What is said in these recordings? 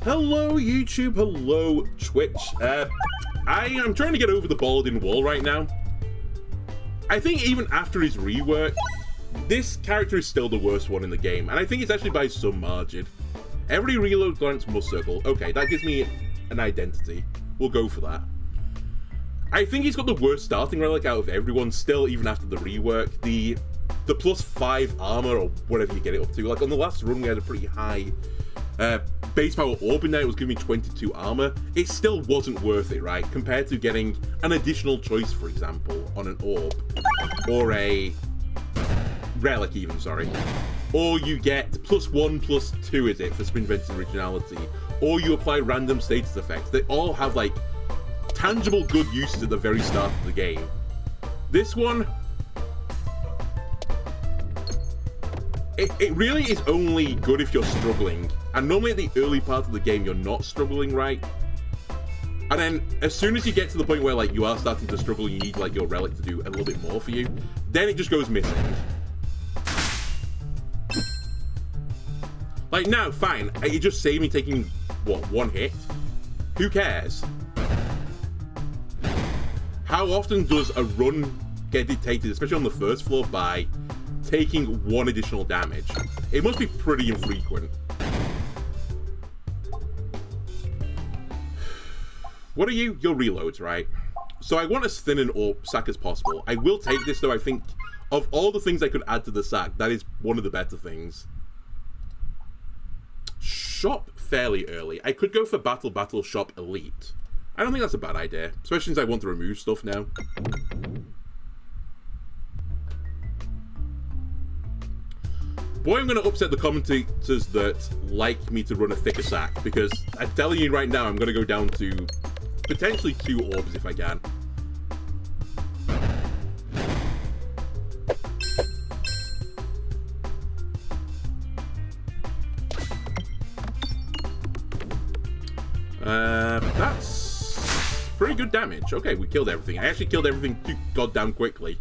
Hello YouTube, hello Twitch. I am trying to get over the Balding Wall right now. I think even after his rework, this character is still the worst one in the game, and I think it's actually by some margin. Every reload grants must circle. Okay, that gives me an identity. We'll go for that. I think he's got the worst starting relic out of everyone still, even after the rework. The +5 armor, or whatever you get it up to. Like on the last run we had a pretty high base power orb in there. It was giving me 22 armor. It still wasn't worth it, right? Compared to getting an additional choice, for example, on an orb. Or a relic even, sorry. Or you get +1/+2, is it, for Spin Vent's originality. Or you apply random status effects. They all have, like, tangible good uses at the very start of the game. This one, it really is only good if you're struggling. And normally at the early part of the game, you're not struggling, right? And then as soon as you get to the point where, like, you are starting to struggle, you need, like, your relic to do a little bit more for you, then it just goes missing. Like, now, fine, it just saved me taking, what, 1 hit? Who cares? How often does a run get dictated, especially on the first floor, by taking 1 additional damage? It must be pretty infrequent. What are you? Your reloads, right? So I want as thin an AWP sack as possible. I will take this, though. I think of all the things I could add to the sack, that is one of the better things. Shop fairly early. I could go for Battle Shop Elite. I don't think that's a bad idea, especially since I want to remove stuff now. Boy, I'm going to upset the commentators that like me to run a thicker sack, because I'm telling you right now, I'm going to go down to potentially 2 orbs if I can. That's pretty good damage. Okay, we killed everything. I actually killed everything too goddamn quickly.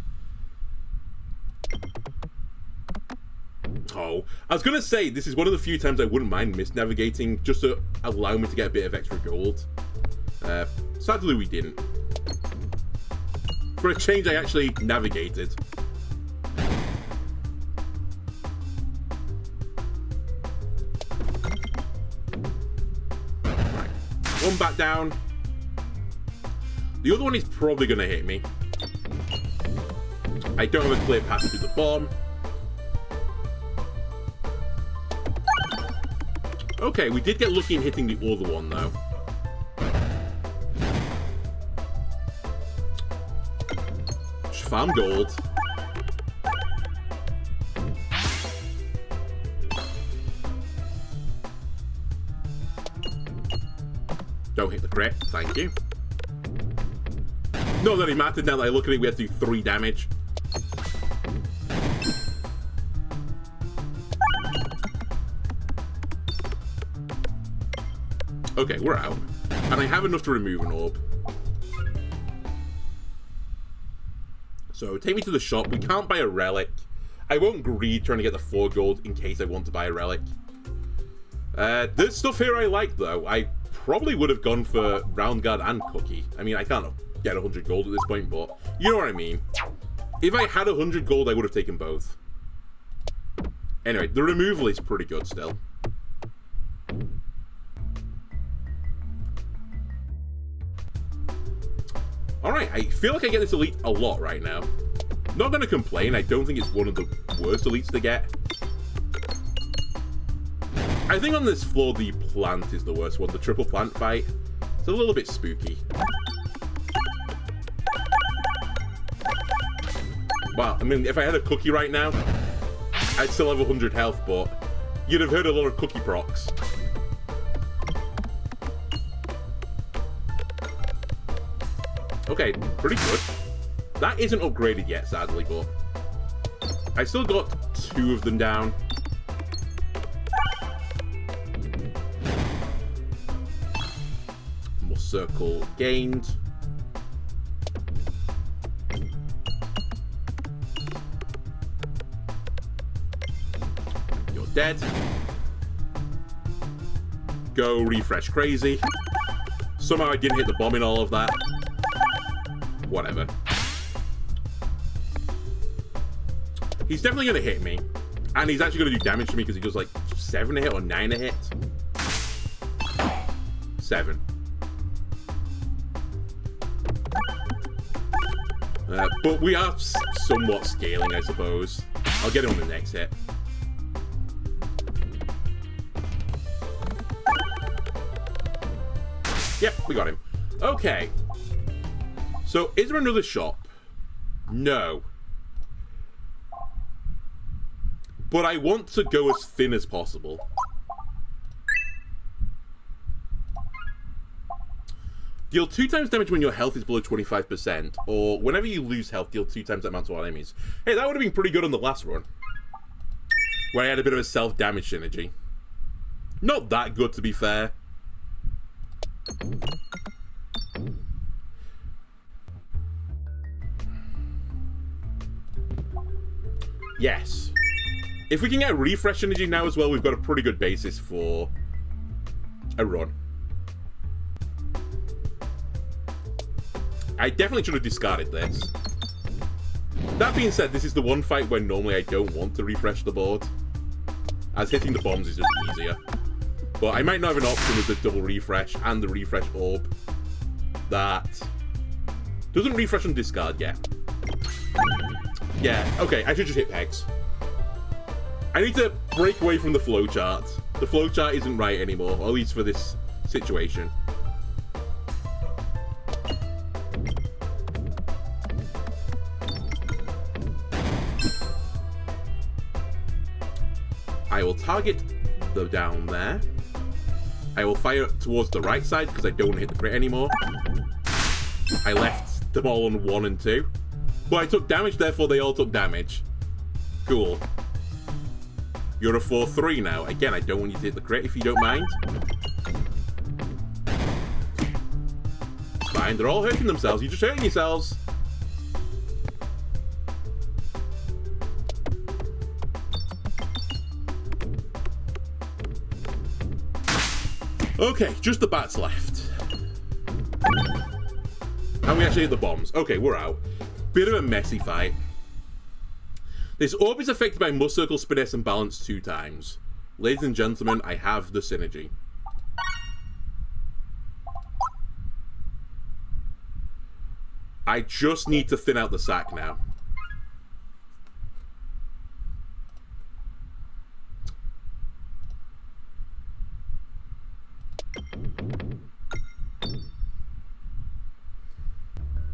Oh, I was gonna say, this is one of the few times I wouldn't mind misnavigating just to allow me to get a bit of extra gold. Sadly, we didn't. For a change, I actually navigated. Right, 1 back down. The other one is probably gonna hit me. I don't have a clear path to the bomb. Okay, we did get lucky in hitting the other one, though. Farm gold. Don't hit the crit, thank you. Not that it mattered now that I look at it, we had to do 3 damage. Okay, we're out. And I have enough to remove an orb. So, take me to the shop. We can't buy a relic. I won't greed trying to get the 4 gold in case I want to buy a relic. There's stuff here I like, though. I probably would have gone for Round Guard and Cookie. I mean, I can't get 100 gold at this point, but you know what I mean. If I had 100 gold, I would have taken both. Anyway, the removal is pretty good still. Alright, I feel like I get this elite a lot right now. Not gonna complain, I don't think it's one of the worst elites to get. I think on this floor, the plant is the worst one, the triple plant fight. It's a little bit spooky. Well, I mean, if I had a cookie right now, I'd still have 100 health, but you'd have heard a lot of cookie procs. Okay, pretty good. That isn't upgraded yet, sadly, but I still got 2 of them down. More circle gained. You're dead. go refresh crazy. Somehow I didn't hit the bomb in all of that. Whatever. He's definitely going to hit me. And he's actually going to do damage to me because he does like 7 a hit or 9 a hit. 7. But we are somewhat scaling, I suppose. I'll get him on the next hit. Yep, we got him. Okay. So, is there another shop? No. But I want to go as thin as possible. Deal 2 times damage when your health is below 25%, or whenever you lose health, deal 2 times that amount to all enemies. Hey, that would have been pretty good on the last run, where I had a bit of a self-damage synergy. Not that good, to be fair. Yes. If we can get refresh energy now as well, we've got a pretty good basis for a run. I definitely should have discarded this. That being said, this is the one fight where normally I don't want to refresh the board, as hitting the bombs is just easier. But I might not have an option with the double refresh and the refresh orb that doesn't refresh and discard yet. Yeah, okay, I should just hit pegs. I need to break away from the flowchart. The flowchart isn't right anymore, or at least for this situation. I will target the down there. I will fire towards the right side because I don't want to hit the crit anymore. I left them all on 1 and 2. But I took damage, therefore they all took damage. Cool. You're a 4-3 now. Again, I don't want you to hit the crit if you don't mind. It's fine, they're all hurting themselves. You're just hurting yourselves. Okay, just the bats left. And we actually hit the bombs. Okay, we're out. Bit of a messy fight. This orb is affected by must circle, spin S, and balance 2 times. Ladies and gentlemen, I have the synergy. I just need to thin out the sack now.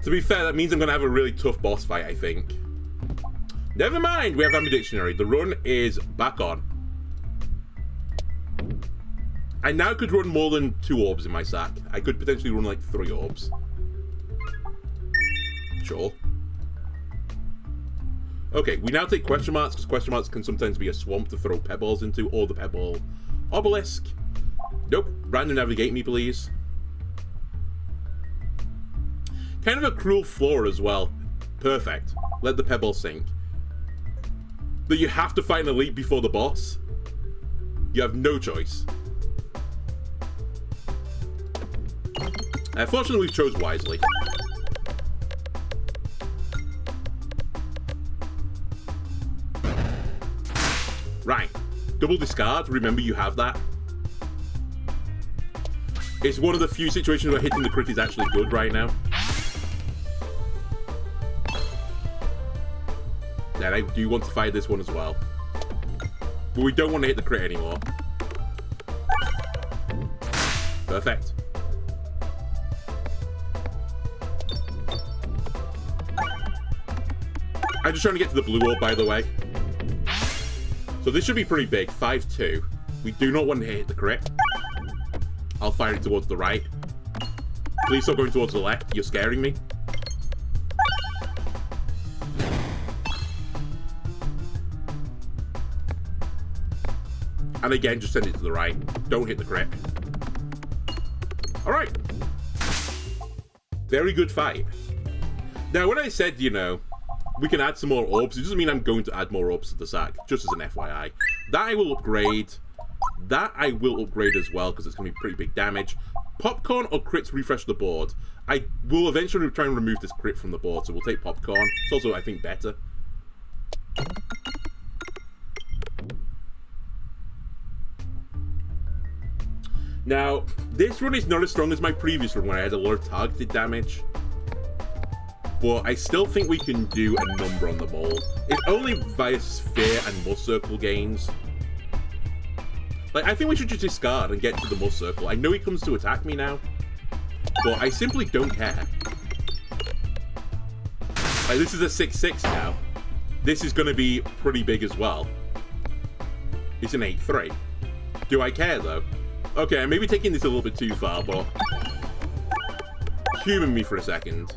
To be fair, that means I'm going to have a really tough boss fight, I think. Never mind, we have Amber Dictionary. The run is back on. I now could run more than 2 orbs in my sack. I could potentially run like 3 orbs. Sure. Okay, we now take question marks, because question marks can sometimes be a swamp to throw pebbles into, or the pebble obelisk. Nope, random navigate me, please. Kind of a cruel flaw as well. Perfect. Let the pebble sink. But you have to fight an elite before the boss. You have no choice. Fortunately, we've chose wisely. Right. Double discard. Remember, you have that. It's one of the few situations where hitting the crit is actually good right now. And I do want to fire this one as well. But we don't want to hit the crit anymore. Perfect. I'm just trying to get to the blue orb, by the way. So this should be pretty big. 5-2. We do not want to hit the crit. I'll fire it towards the right. Please stop going towards the left. You're scaring me. And again, just send it to the right. Don't hit the crit. Alright. Very good fight. Now, when I said, you know, we can add some more orbs, it doesn't mean I'm going to add more orbs to the sack, just as an FYI. That I will upgrade. That I will upgrade as well, because it's going to be pretty big damage. Popcorn or crits refresh the board. I will eventually try and remove this crit from the board, so we'll take popcorn. It's also, I think, better. Now, this run is not as strong as my previous run, where I had a lot of targeted damage. But I still think we can do a number on them all. It's only via sphere and must circle gains. Like, I think we should just discard and get to the must circle. I know he comes to attack me now, but I simply don't care. Like, this is a 6-6 now. This is going to be pretty big as well. It's an 8-3. Do I care, though? Okay, I may be taking this a little bit too far, but... Humor me for a second.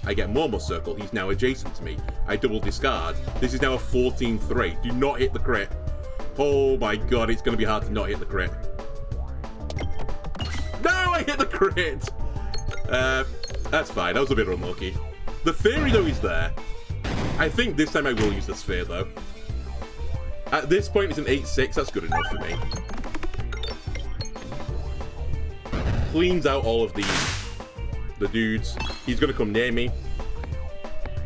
I get more must circle. He's now adjacent to me. I double discard. This is now a 14-3. Do not hit the crit. Oh my god, it's going to be hard to not hit the crit. No, I hit the crit! That's fine. That was a bit unlucky. The theory, though, is there. I think this time I will use the sphere, though. At this point, it's an 8-6. That's good enough for me. Cleans out all of the dudes. He's going to come near me.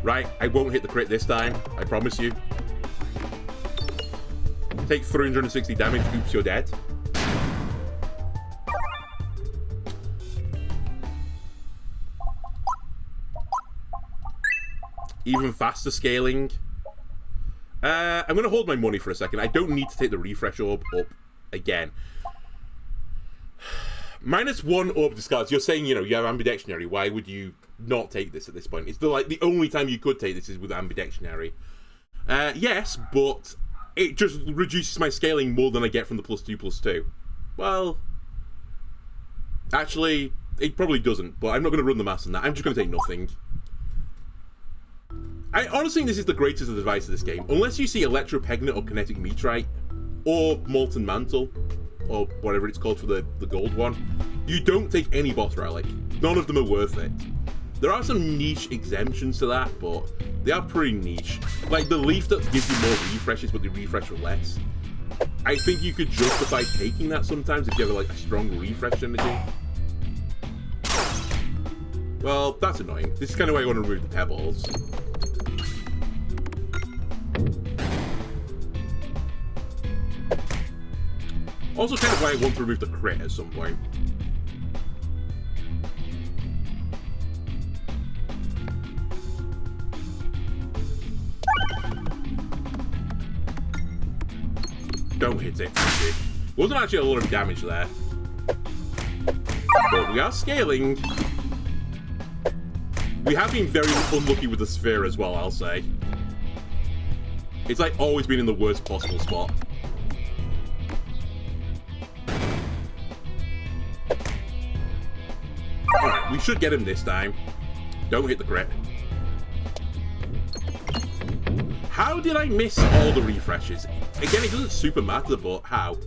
Right, I won't hit the crit this time. I promise you. Take 360 damage. Oops, you're dead. Even faster scaling. I'm going to hold my money for a second. I don't need to take the refresh orb up again. -1 orb discards. You're saying, you know, you have ambidextrary. Why would you not take this at this point? It's the only time you could take this is with ambidextrary. Yes, but it just reduces my scaling more than I get from the +2/+2. Well, actually, it probably doesn't, but I'm not going to run the maths on that. I'm just going to take nothing. I honestly think this is the greatest advice of this game. Unless you see Electro Peglin or Kinetic Meteorite, or Molten Mantle, or whatever it's called for the gold one, you don't take any boss relic. None of them are worth it. There are some niche exemptions to that, but they are pretty niche. Like the leaf that gives you more refreshes, but they refresh for less. I think you could justify taking that sometimes if you have like a strong refresh energy. Well, that's annoying. This is kind of why I want to remove the pebbles. Also kind of why I want to remove the crit at some point. Don't hit it. Wasn't actually a lot of damage there. But we are scaling. We have been very unlucky with the sphere as well, I'll say. It's like always been in the worst possible spot. Alright, we should get him this time. Don't hit the crit. How did I miss all the refreshes? Again, it doesn't super matter, but how?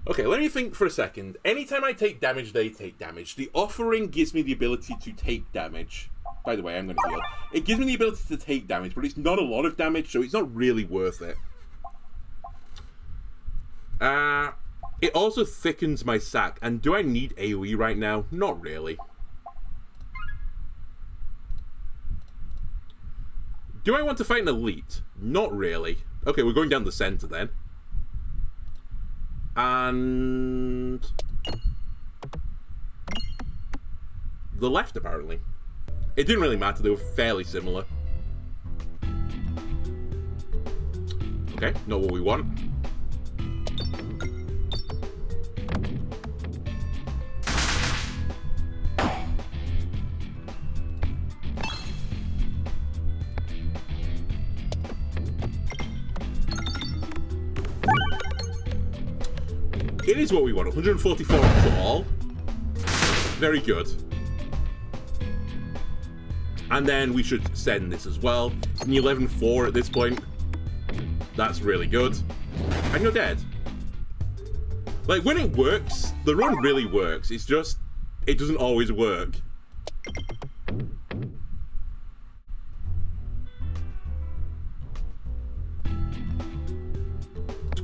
Okay, let me think for a second. Anytime I take damage, they take damage. The offering gives me the ability to take damage. By the way, I'm going to heal. It gives me the ability to take damage, but it's not a lot of damage, so it's not really worth it. It also thickens my sack. And do I need AoE right now? Not really. Do I want to fight an elite? Not really. Okay, we're going down the center then. And the left, apparently. It didn't really matter, they were fairly similar. Okay, not what we want. It is what we want, 144 for all. Very good. And then we should send this as well. It's an 11-4 at this point. That's really good. And you're dead. Like, when it works, the run really works. It's just, it doesn't always work.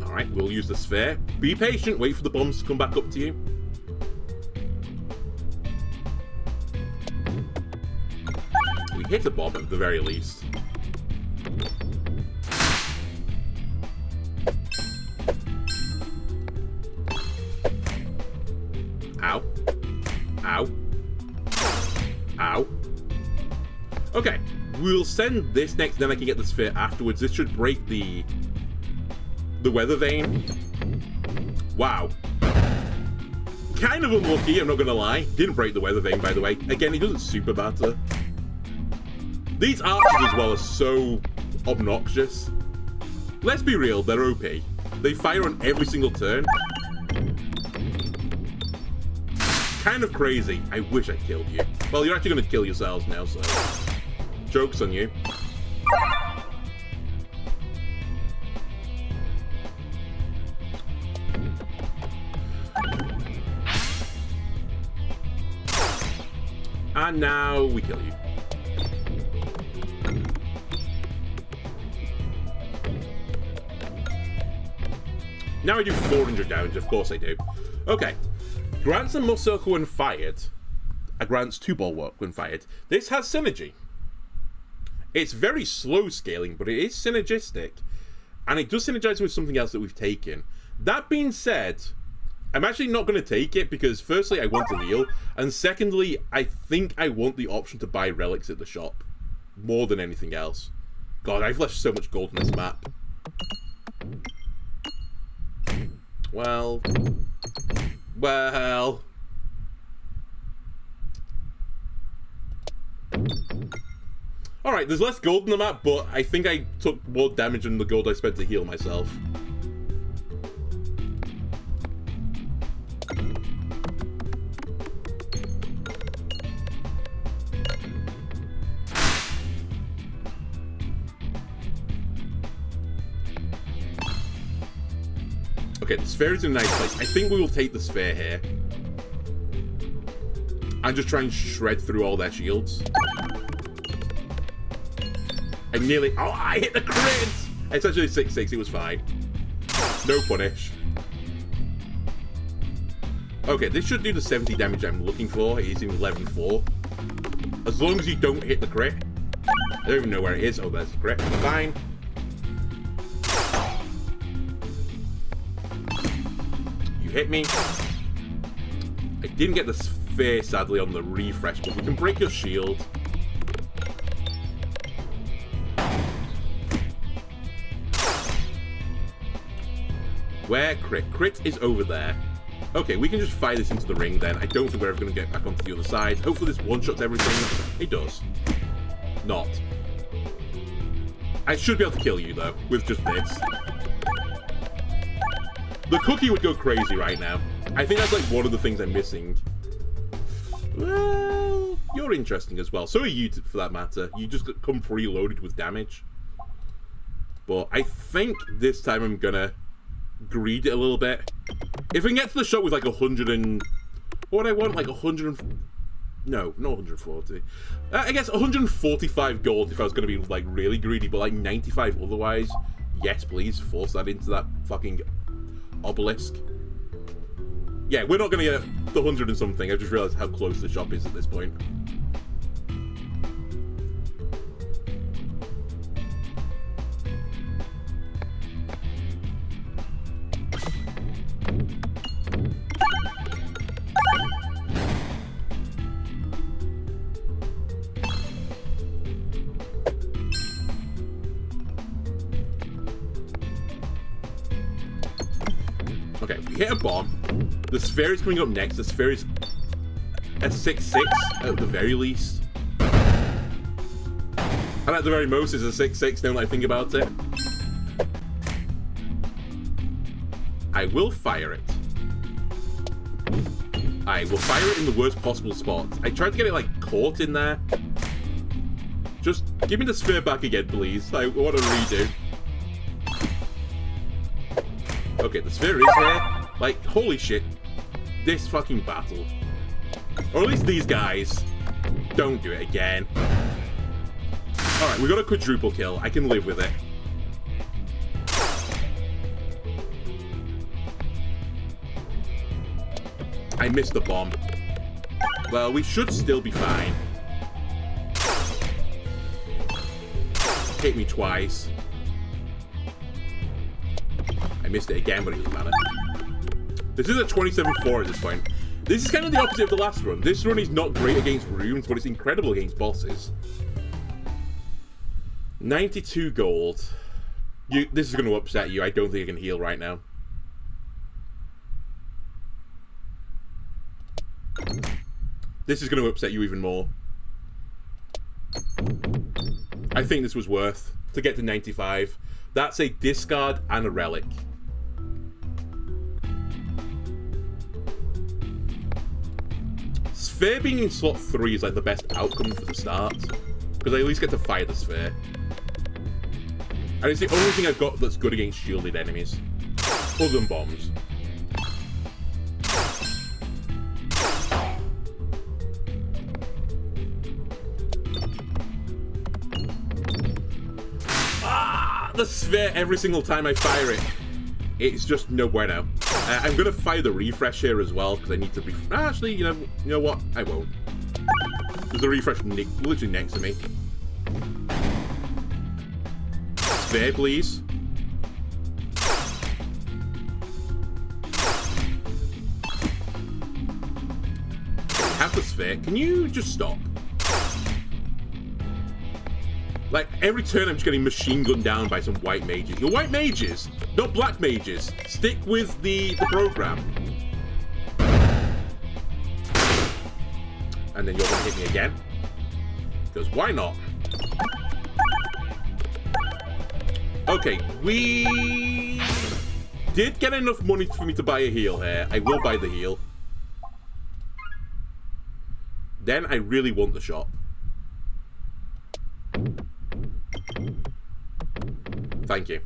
Alright, we'll use the sphere. Be patient, wait for the bombs to come back up to you. We hit a bomb at the very least. Ow. Ow. Ow. Okay, we'll send this next, then I can get the sphere afterwards. This should break the weather vane. Wow. Kind of unlucky, I'm not gonna lie. Didn't break the weather vane, by the way. Again, it doesn't super matter. These archers as well are so obnoxious. Let's be real, they're OP. They fire on every single turn. Kind of crazy. I wish I killed you. Well, you're actually going to kill yourselves now, so... Joke's on you. And now we kill you. Now I do 400 damage, of course I do. Okay. Grants a must circle when fired. Grants 2 bulwark when fired. This has synergy. It's very slow scaling, but it is synergistic. And it does synergize with something else that we've taken. That being said, I'm actually not going to take it because firstly, I want to heal. And secondly, I think I want the option to buy relics at the shop. More than anything else. God, I've left so much gold in this map. Well... Alright, there's less gold in the map, but I think I took more damage than the gold I spent to heal myself. Okay, the sphere is in a nice place. I think we will take the sphere here. And just try and shred through all their shields. I nearly... Oh, I hit the crit! It's actually 6-6, it was fine. No punish. Okay, this should do the 70 damage I'm looking for. It is in 11-4. As long as you don't hit the crit. I don't even know where it is. Oh, there's the crit. Fine. You hit me. I didn't get the sphere, sadly, on the refresh, but we can break your shield. Where crit? Crit is over there. Okay, we can just fire this into the ring then. I don't think we're ever going to get back onto the other side. Hopefully this one-shots everything. It does. Not. I should be able to kill you, though, with just this. The cookie would go crazy right now. I think that's like one of the things I'm missing. Well, you're interesting as well. So are you, for that matter. You just come preloaded with damage. But I think this time I'm going to greed it a little bit. If I can get to the shop with like 100 and... What would I want? Like 100 and... No, not 140. I guess 145 gold if I was going to be like really greedy, but like 95 otherwise. Yes, please. Force that into that fucking obelisk. Yeah, we're not going to get the 100 and something. I just realized how close the shop is at this point. Okay, we hit a bomb. The sphere is coming up next. The sphere is a 6-6 at the very least. And at the very most is a 6-6 now that I think about it. I will fire it. I will fire it in the worst possible spot. I tried to get it like caught in there. Just give me the sphere back again, please. I want to redo. Okay, the sphere is here. Like, holy shit. This fucking battle. Or at least these guys. Don't do it again. Alright, we got a quadruple kill. I can live with it. I missed the bomb. Well, we should still be fine. Hit me twice. I missed it again, but it doesn't matter. This is a 27-4 at this point. This is kind of the opposite of the last run. This run is not great against rooms, but it's incredible against bosses. 92 gold. This is going to upset you. I don't think I can heal right now. This is going to upset you even more. I think this was worth to get to 95. That's a discard and a relic. Sphere being in slot 3 is like the best outcome for the start, because I at least get to fire the sphere. And it's the only thing I've got that's good against shielded enemies, other than bombs. The sphere every single time I fire it. It's just no bueno. I'm gonna fire the refresh here as well because I need to be. Actually, you know what? I won't. There's a refresh literally next to me. Sphere, please. Have the sphere. Can you just stop? Like, every turn I'm just getting machine gunned down by some white mages. You're white mages, not black mages. Stick with the program. And then you're going to hit me again. Because why not? Okay, we did get enough money for me to buy a heal here. I will buy the heal. Then I really want the shop. Thank you.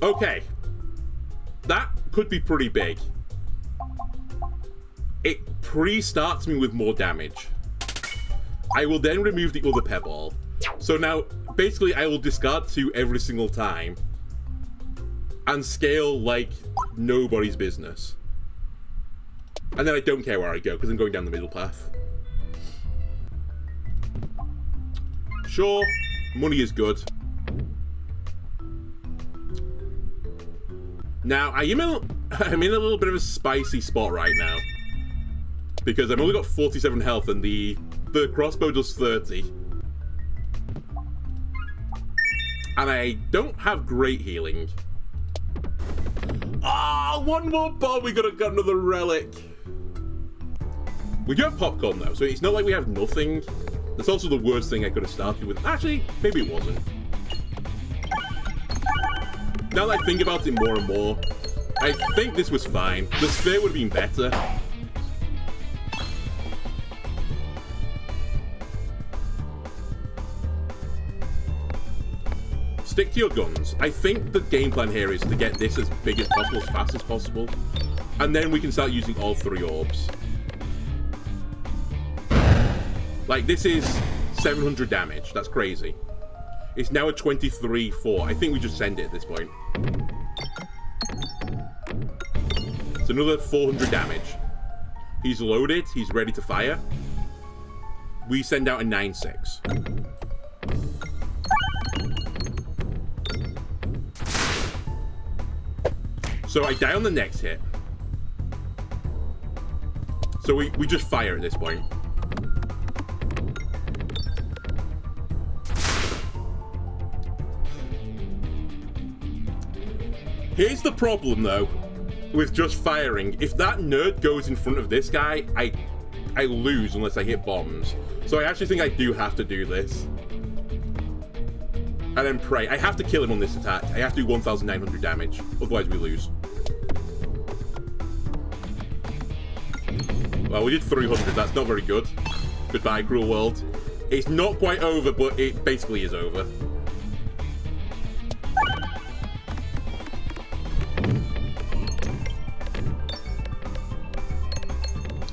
Okay. That could be pretty big. It pre-starts me with more damage. I will then remove the other pebble. So now, basically, I will discard 2 every single time. And scale like nobody's business. And then I don't care where I go, because I'm going down the middle path. Sure, money is good. Now, I'm in a little bit of a spicy spot right now. Because I've only got 47 health and the crossbow does 30. And I don't have great healing. Ah, one more bomb, we got another relic. We do have popcorn though, so it's not like we have nothing. That's also the worst thing I could have started with. Actually, maybe it wasn't. Now that I think about it more and more, I think this was fine. The sphere would have been better. Stick to your guns. I think the game plan here is to get this as big as possible, as fast as possible. And then we can start using all 3 orbs. Like, this is 700 damage. That's crazy. It's now a 23-4. I think we just send it at this point. It's another 400 damage. He's loaded. He's ready to fire. We send out a 9-6. So I die on the next hit. So we just fire at this point. Here's the problem, though, with just firing. If that nerd goes in front of this guy, I lose unless I hit bombs. So I actually think I do have to do this. And then pray. I have to kill him on this attack. I have to do 1,900 damage. Otherwise, we lose. Well, we did 300. That's not very good. Goodbye, cruel world. It's not quite over, but it basically is over.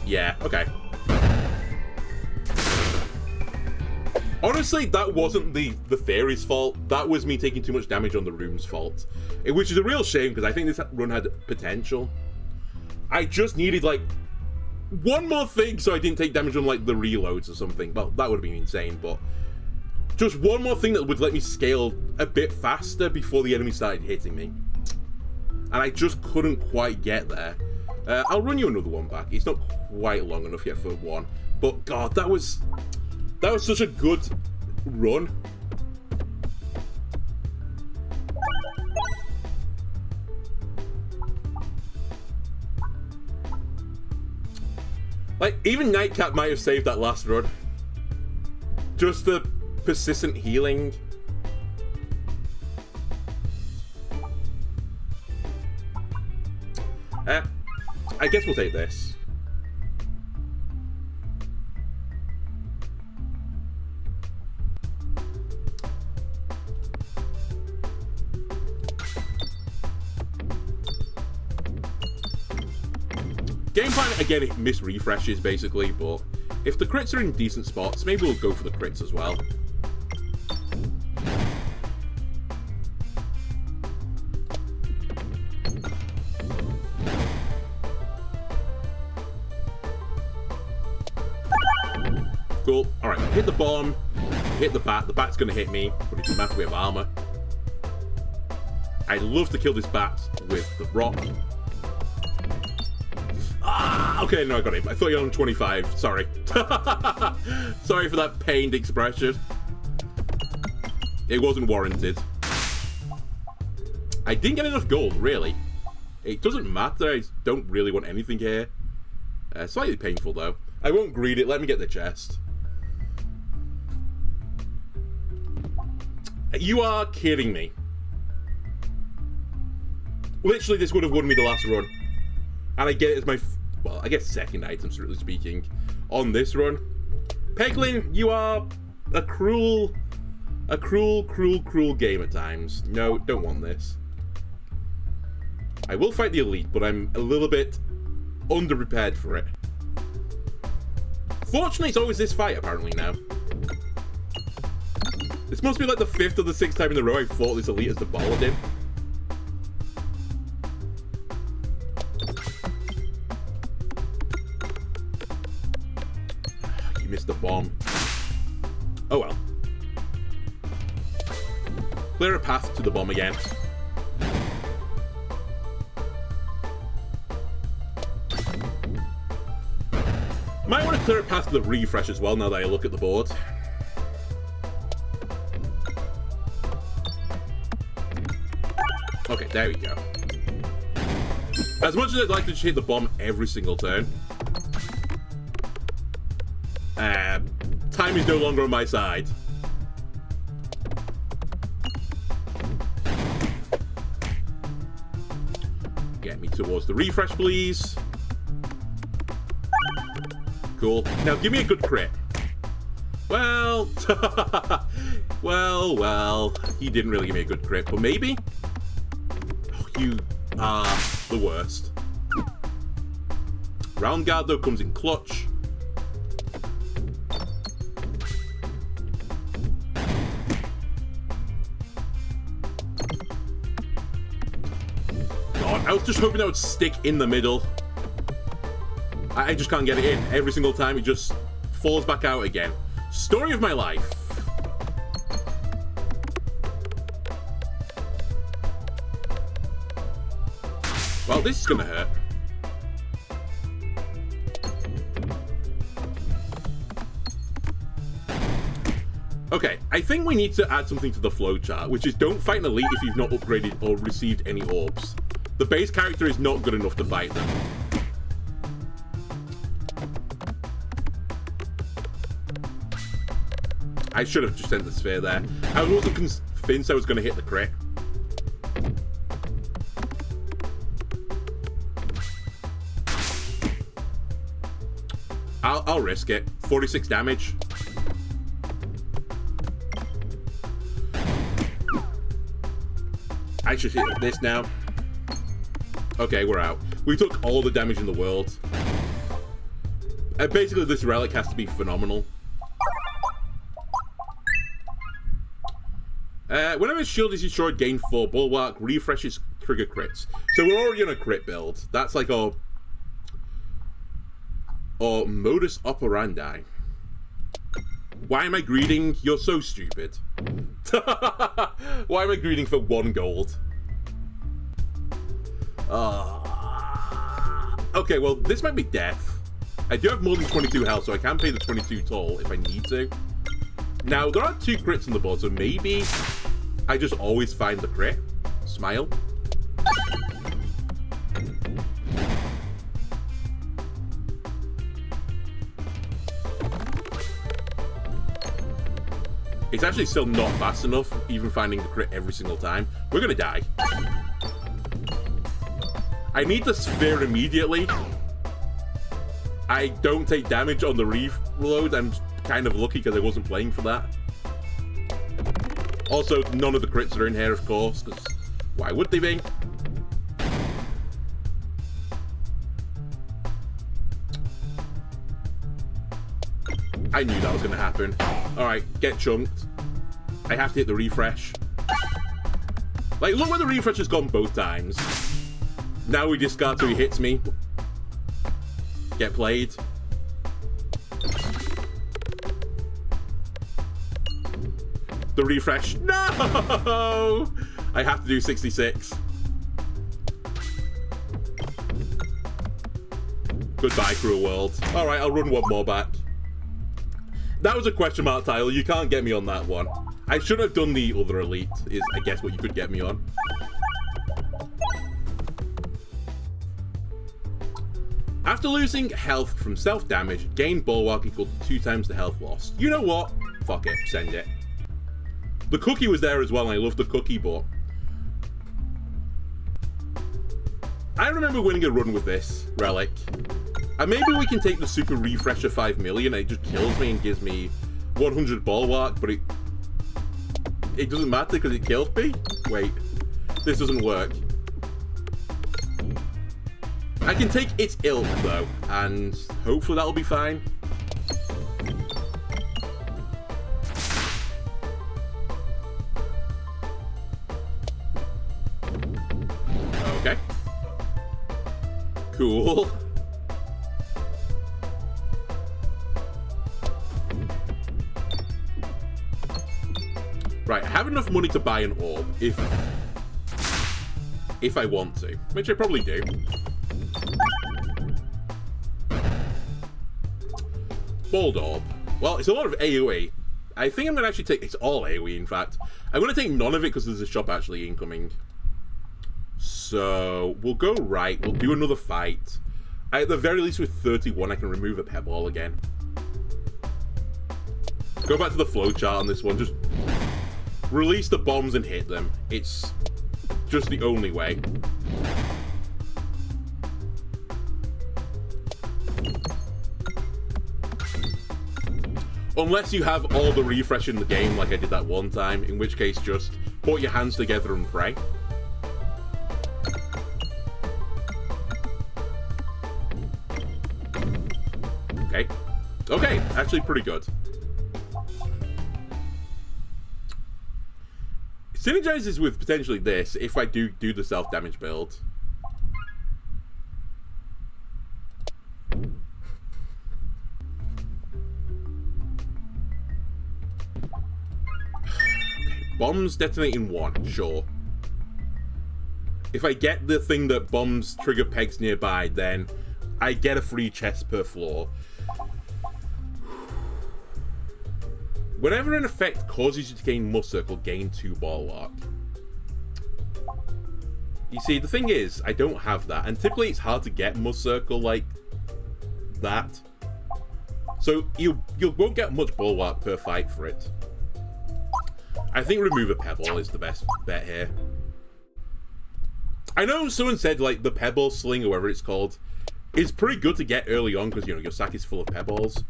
Yeah, okay. Honestly, that wasn't the fairy's fault. That was me taking too much damage on the room's fault. Which is a real shame, because I think this run had potential. I just needed, like, one more thing so I didn't take damage on, like, the reloads or something. Well, that would have been insane, but just one more thing that would let me scale a bit faster before the enemy started hitting me. And I just couldn't quite get there. I'll run you another one back. It's not quite long enough yet for one. But, God, that was such a good run. Like, even Nightcap might have saved that last run. Just the persistent healing. I guess we'll take this. Game plan, again, it misrefreshes basically, but if the crits are in decent spots, maybe we'll go for the crits as well. Cool. Alright, hit the bomb, hit the bat. The bat's gonna hit me, but it doesn't matter, we have armor. I'd love to kill this bat with the rock. Ah, okay, no, I got him. I thought you were on 25. Sorry. Sorry for that pained expression. It wasn't warranted. I didn't get enough gold, really. It doesn't matter. I don't really want anything here. Slightly painful, though. I won't greed it. Let me get the chest. You are kidding me. Literally, this would have won me the last run. And I get it as my, well, I guess second item, strictly speaking, on this run. Peglin, you are a cruel game at times. No, don't want this. I will fight the elite, but I'm a little bit underprepared for it. Fortunately, it's always this fight, apparently, now. This must be like the 5th or the 6th time in a row I fought this elite as the paladin. You missed the bomb. Oh well. Clear a path to the bomb again. Might want to clear a path to the refresh as well now that I look at the board. Okay, there we go. As much as I'd like to just hit the bomb every single turn, time is no longer on my side. Get me towards the refresh, please. Cool. Now, give me a good crit. Well, well, he didn't really give me a good crit, but maybe? Oh, you are the worst. Round guard, though, comes in clutch. God, I was just hoping that would stick in the middle. I just can't get it in. Every single time it just falls back out again. Story of my life. Well, this is gonna hurt. Okay, I think we need to add something to the flowchart, which is don't fight an elite if you've not upgraded or received any orbs. The base character is not good enough to fight them. I should have just sent the sphere there. I was also convinced I was going to hit the crit. I'll risk it. 46 damage. I should hit this now. Okay, we're out. We took all the damage in the world. Basically, this relic has to be phenomenal. Whenever his shield is destroyed, gain 4 bulwark, refreshes trigger crits. So we're already on a crit build. That's like our modus operandi. Why am I greeding? You're so stupid. Why am I greeding for 1 gold? Okay, well, this might be death. I do have more than 22 health, so I can pay the 22 toll if I need to. Now, there are 2 crits on the board, so maybe I just always find the crit. Smile. It's actually still not fast enough, even finding the crit every single time. We're gonna die. I need the sphere immediately. I don't take damage on the reload. I'm kind of lucky because I wasn't playing for that. Also, none of the crits are in here, of course, because why would they be? I knew that was going to happen. Alright, get chunked. I have to hit the refresh. Like, look where the refresh has gone both times. Now we discard till he hits me. Get played. The refresh. No! I have to do 66. Goodbye, cruel world. Alright, I'll run one more back. That was a question mark tile. You can't get me on that one. I should have done the other elite, is I guess what you could get me on. After losing health from self-damage, gain bulwark equal to 2 times the health lost. You know what? Fuck it. Send it. The cookie was there as well, and I love the cookie, but I remember winning a run with this relic. And maybe we can take the super refresher 5 million, and it just kills me and gives me 100 bulwark, but it doesn't matter because it killed me? Wait, this doesn't work. I can take its ilk though, and hopefully that'll be fine. Okay. Cool. Right, I have enough money to buy an orb if I want to, which I probably do. Bald orb. Well, it's a lot of AoE. I think I'm going to actually take... It's all AoE, in fact. I'm going to take none of it because there's a shop actually incoming. So, we'll go right. We'll do another fight. At the very least with 31, I can remove a pebble again. Go back to the flowchart on this one. Just release the bombs and hit them. It's just the only way. Unless you have all the refresh in the game like I did that one time, in which case just put your hands together and pray. Okay. Okay, actually pretty good. Synergizes with potentially this if I do the self-damage build. Bombs detonating 1, sure. If I get the thing that bombs trigger pegs nearby, then I get a free chest per floor. Whenever an effect causes you to gain Must Circle, gain 2 bulwark. You see, the thing is, I don't have that, and typically it's hard to get Must Circle like that. So you won't get much bulwark per fight for it. I think remove a pebble is the best bet here. I know someone said, like, the pebble sling, or whatever it's called, is pretty good to get early on because, you know, your sack is full of pebbles.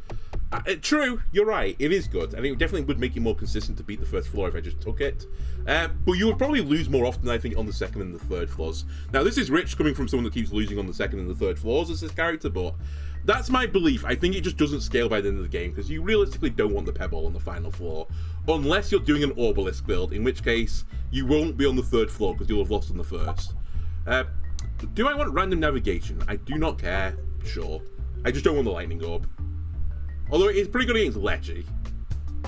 True, you're right, it is good. I think it definitely would make it more consistent to beat the first floor if I just took it. But you would probably lose more often, I think, on the second and the third floors. Now, this is rich coming from someone that keeps losing on the second and the third floors as this character, but That's my belief. I think it just doesn't scale by the end of the game, because you realistically don't want the pebble on the final floor, unless you're doing an Obelisk build, in which case you won't be on the 3rd floor because you'll have lost on the 1st. Do I want random navigation? I do not care. Sure. I just don't want the lightning orb. Although it is pretty good against Lecce.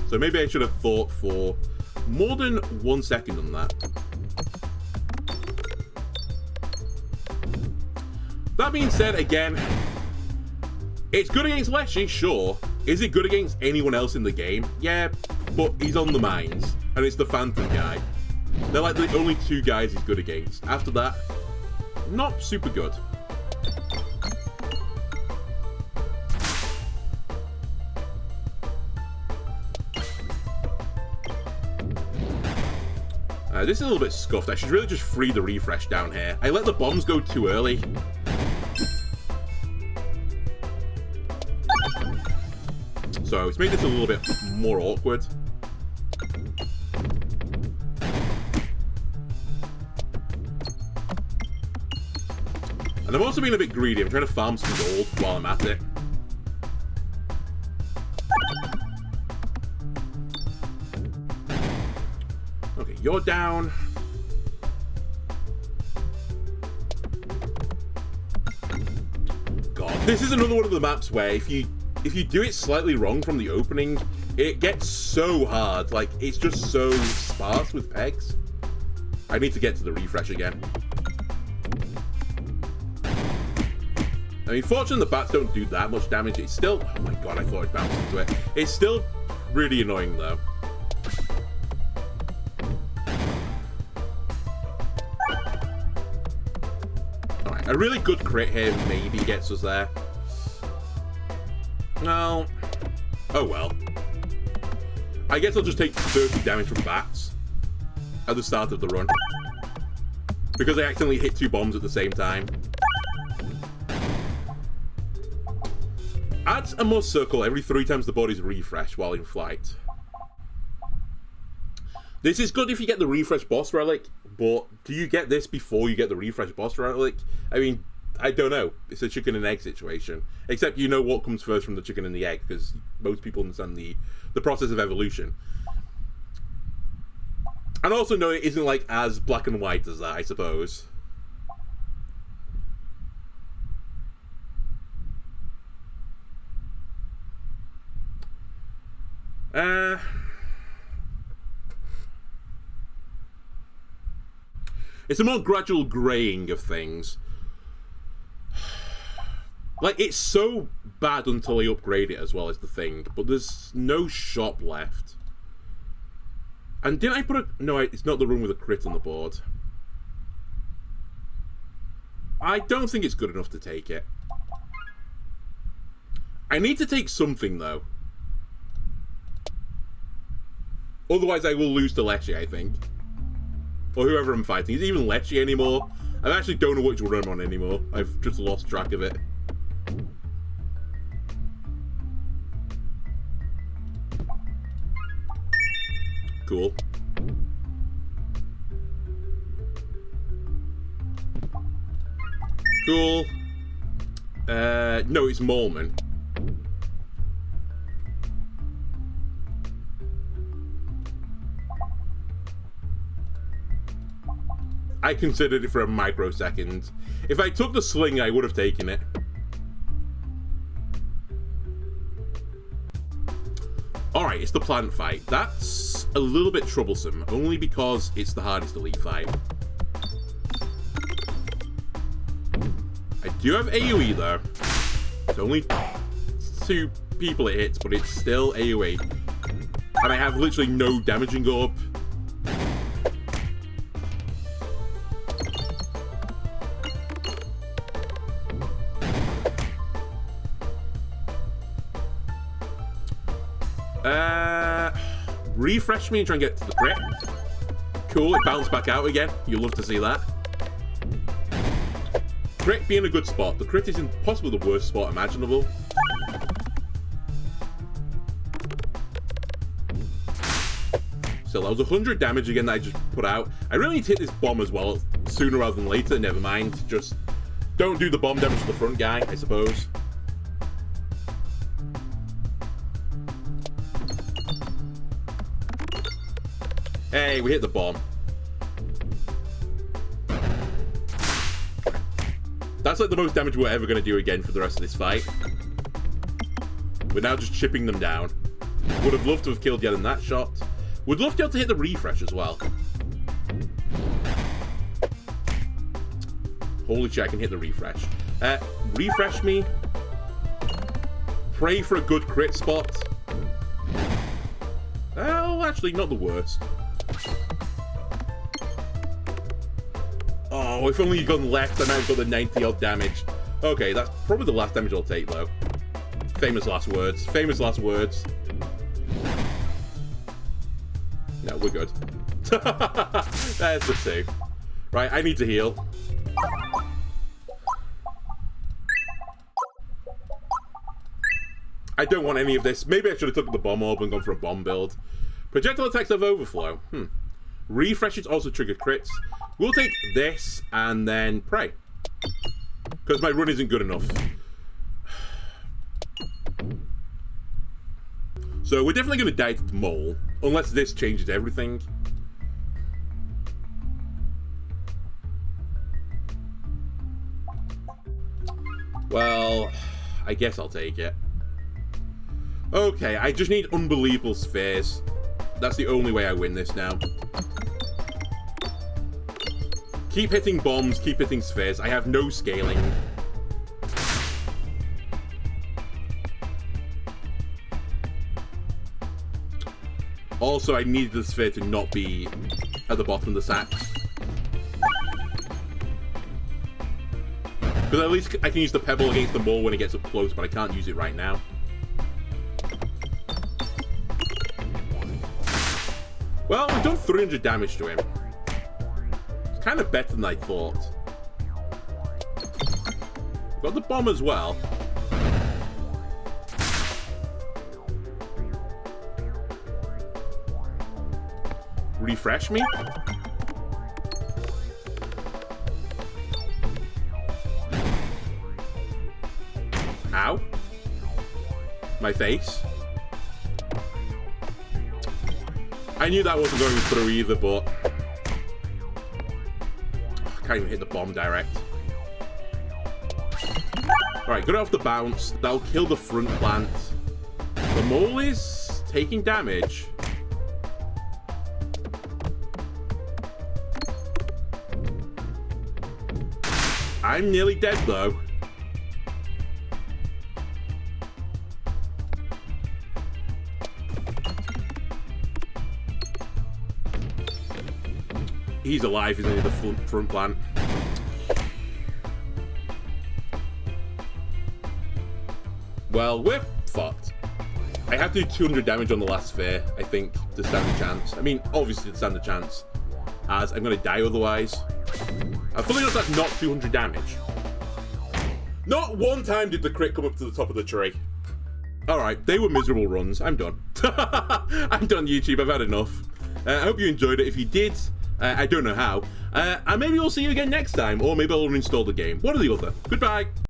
So maybe I should have thought for more than 1 second on that. That being said, again, it's good against Lecce, sure. Is it good against anyone else in the game? Yeah, but he's on the mines, and it's the Phantom guy. They're like the only 2 guys he's good against. After that, not super good. This is a little bit scuffed. I should really just free the refresh down here. I let the bombs go too early. So it's made this a little bit more awkward. And I'm also being a bit greedy. I'm trying to farm some gold while I'm at it. Okay, you're down. God, this is another one of the maps where if you do it slightly wrong from the opening, it gets so hard. Like, it's just so sparse with pegs. I need to get to the refresh again. I mean, fortunately, the bats don't do that much damage. It's still... Oh my god, I thought I'd bounce into it. It's still pretty annoying, though. Alright, a really good crit here maybe gets us there. No. Oh well. I guess I'll just take 30 damage from bats at the start of the run. Because I accidentally hit 2 bombs at the same time. Add a more circle every 3 times the body's refresh while in flight. This is good if you get the refresh boss relic, but do you get this before you get the refresh boss relic? I mean, I don't know. It's a chicken and egg situation. Except you know what comes first from the chicken and the egg, because most people understand the process of evolution. And also know it isn't like as black and white as that, I suppose. It's a more gradual graying of things. Like, it's so bad until I upgrade it as well, as the thing. But there's no shop left. And didn't I put a... No, it's not the room with a crit on the board. I don't think it's good enough to take it. I need to take something, though. Otherwise, I will lose to Lecce, I think. Or whoever I'm fighting. Is it even Lecce anymore? I actually don't know which one I'm on anymore. I've just lost track of it. Cool. Cool. No, it's Mormon. I considered it for a microsecond. If I took the sling, I would have taken it. Alright, it's the plant fight. That's a little bit troublesome, only because it's the hardest elite fight. I do have AoE though. It's only 2 people it hits, but it's still AoE. And I have literally no damaging orb. Refresh me and try and get to the crit. Cool, it bounced back out again. You'll love to see that. Crit being a good spot. The crit is in possibly the worst spot imaginable. So that was 100 damage again that I just put out. I really need to hit this bomb as well sooner rather than later. Never mind. Just don't do the bomb damage to the front guy, I suppose. Hey, we hit the bomb. That's like the most damage we're ever going to do again for the rest of this fight. We're now just chipping them down. Would have loved to have killed Yen in that shot. Would love to be able to hit the refresh as well. Holy shit, I can hit the refresh. Refresh me. Pray for a good crit spot. Well, actually, not the worst. Oh, if only you'd gone left, I might have got the 90 odd damage. Okay, that's probably the last damage I'll take, though. Famous last words. Famous last words. No, we're good. There's the 2. Right, I need to heal. I don't want any of this. Maybe I should have took the bomb orb and gone for a bomb build. Projectile attacks have overflow. Refreshes also trigger crits. We'll take this and then pray. Because my run isn't good enough. So we're definitely going to die to the mole. Unless this changes everything. Well, I guess I'll take it. Okay, I just need unbelievable spheres. That's the only way I win this now. Keep hitting bombs, keep hitting spheres. I have no scaling. Also, I needed the sphere to not be at the bottom of the sack. Because at least I can use the pebble against the mole when it gets up close, but I can't use it right now. Well, we've done 300 damage to him. It's kind of better than I thought. Got the bomb as well. Refresh me? Ow. My face. I knew that wasn't going through either, but... I can't even hit the bomb direct. Alright, got it off the bounce. That'll kill the front plant. The mole is taking damage. I'm nearly dead, though. He's alive, isn't he, the front plant? Well, we're fucked. I have to do 200 damage on the last sphere, I think, to stand a chance. I mean, obviously to stand a chance, as I'm going to die otherwise. I fully know that's not 200 damage. Not one time did the crit come up to the top of the tree. Alright, they were miserable runs. I'm done. I'm done, YouTube. I've had enough. I hope you enjoyed it. If you did, I don't know how. And maybe we'll see you again next time, or maybe I'll uninstall the game. One or the other. Goodbye.